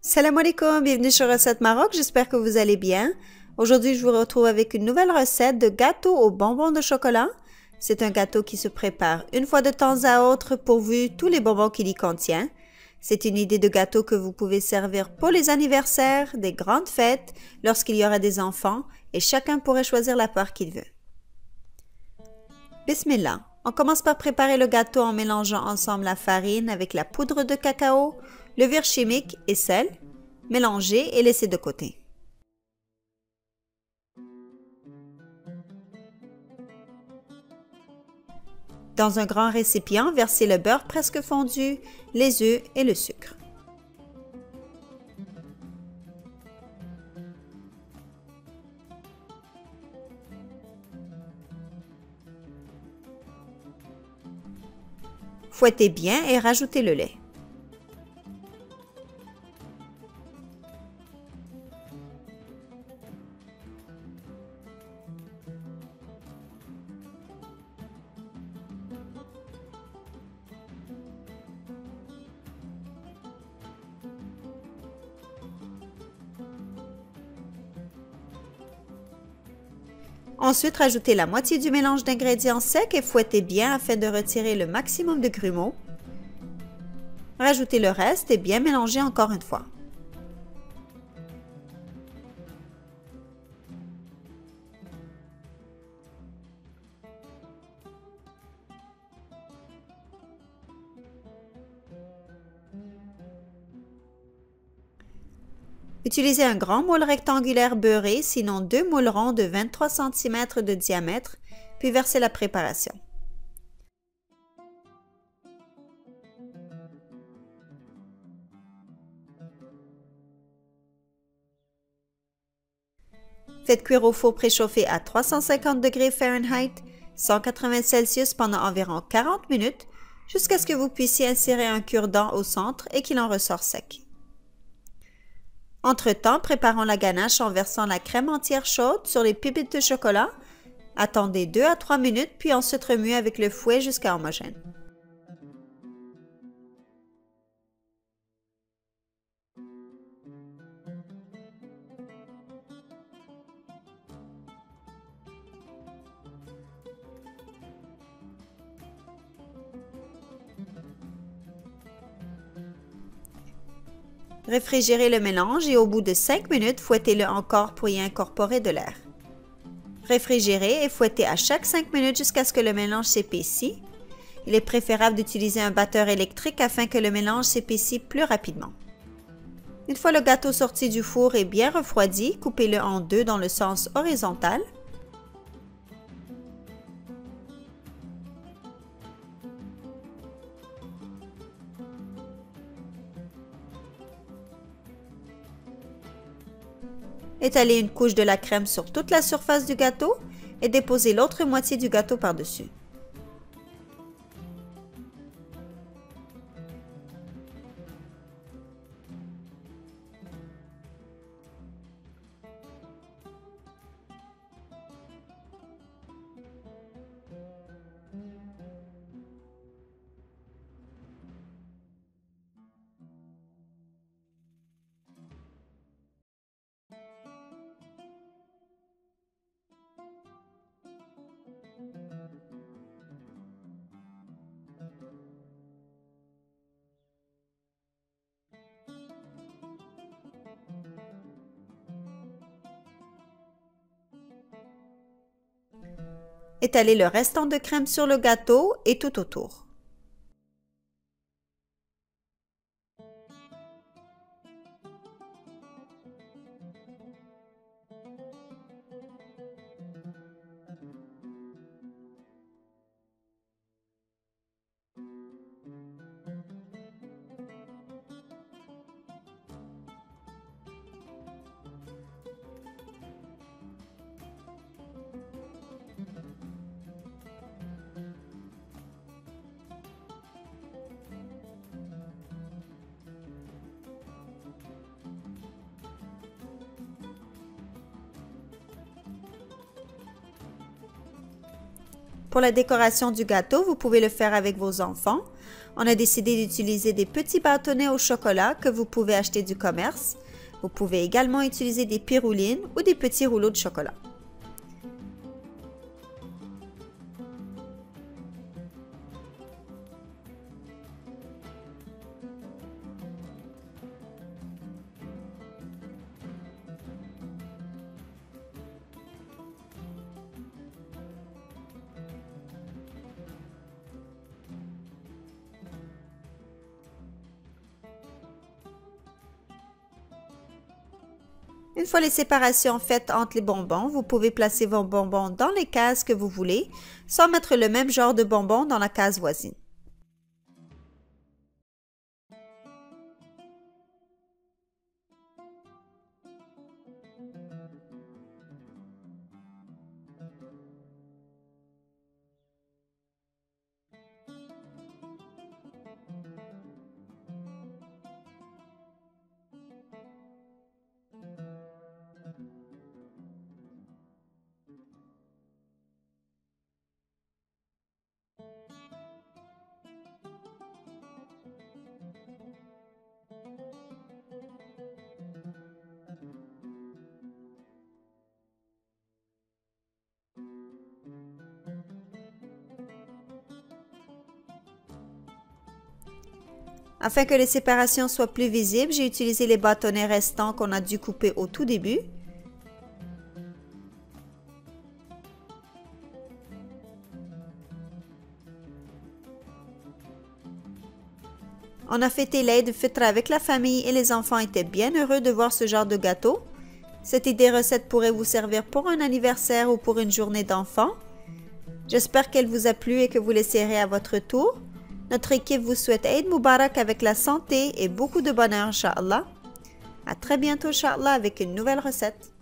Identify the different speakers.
Speaker 1: Salam alaikum, bienvenue sur Recette Maroc, j'espère que vous allez bien. Aujourd'hui, je vous retrouve avec une nouvelle recette de gâteau aux bonbons de chocolat. C'est un gâteau qui se prépare une fois de temps à autre pourvu tous les bonbons qu'il y contient. C'est une idée de gâteau que vous pouvez servir pour les anniversaires, des grandes fêtes, lorsqu'il y aura des enfants et chacun pourrait choisir la part qu'il veut. Bismillah. On commence par préparer le gâteau en mélangeant ensemble la farine avec la poudre de cacao, levure chimique et sel. Mélangez et laissez de côté. Dans un grand récipient, versez le beurre presque fondu, les œufs et le sucre. Fouettez bien et rajoutez le lait. Ensuite, rajoutez la moitié du mélange d'ingrédients secs et fouettez bien afin de retirer le maximum de grumeaux. Rajoutez le reste et bien mélangez encore une fois. Utilisez un grand moule rectangulaire beurré, sinon deux moules ronds de 23 cm de diamètre, puis versez la préparation. Faites cuire au four préchauffé à 350 degrés Fahrenheit, 180 Celsius pendant environ 40 minutes, jusqu'à ce que vous puissiez insérer un cure-dent au centre et qu'il en ressort sec. Entre-temps, préparons la ganache en versant la crème entière chaude sur les pépites de chocolat. Attendez 2 à 3 minutes, puis ensuite remuez avec le fouet jusqu'à homogène. Réfrigérez le mélange et au bout de 5 minutes, fouettez-le encore pour y incorporer de l'air. Réfrigérez et fouettez à chaque 5 minutes jusqu'à ce que le mélange s'épaissit. Il est préférable d'utiliser un batteur électrique afin que le mélange s'épaississe plus rapidement. Une fois le gâteau sorti du four et bien refroidi, coupez-le en deux dans le sens horizontal. Étalez une couche de la crème sur toute la surface du gâteau et déposez l'autre moitié du gâteau par-dessus. Étalez le restant de crème sur le gâteau et tout autour. Pour la décoration du gâteau, vous pouvez le faire avec vos enfants. On a décidé d'utiliser des petits bâtonnets au chocolat que vous pouvez acheter du commerce. Vous pouvez également utiliser des piroulines ou des petits rouleaux de chocolat. Une fois les séparations faites entre les bonbons, vous pouvez placer vos bonbons dans les cases que vous voulez, sans mettre le même genre de bonbons dans la case voisine. Afin que les séparations soient plus visibles, j'ai utilisé les bâtonnets restants qu'on a dû couper au tout début. On a fêté l'Eid al-Fitr avec la famille et les enfants étaient bien heureux de voir ce genre de gâteau. Cette idée recette pourrait vous servir pour un anniversaire ou pour une journée d'enfants. J'espère qu'elle vous a plu et que vous l'essayerez à votre tour. Notre équipe vous souhaite Eid Mubarak avec la santé et beaucoup de bonheur, Inch'Allah. À très bientôt, Inch'Allah, avec une nouvelle recette.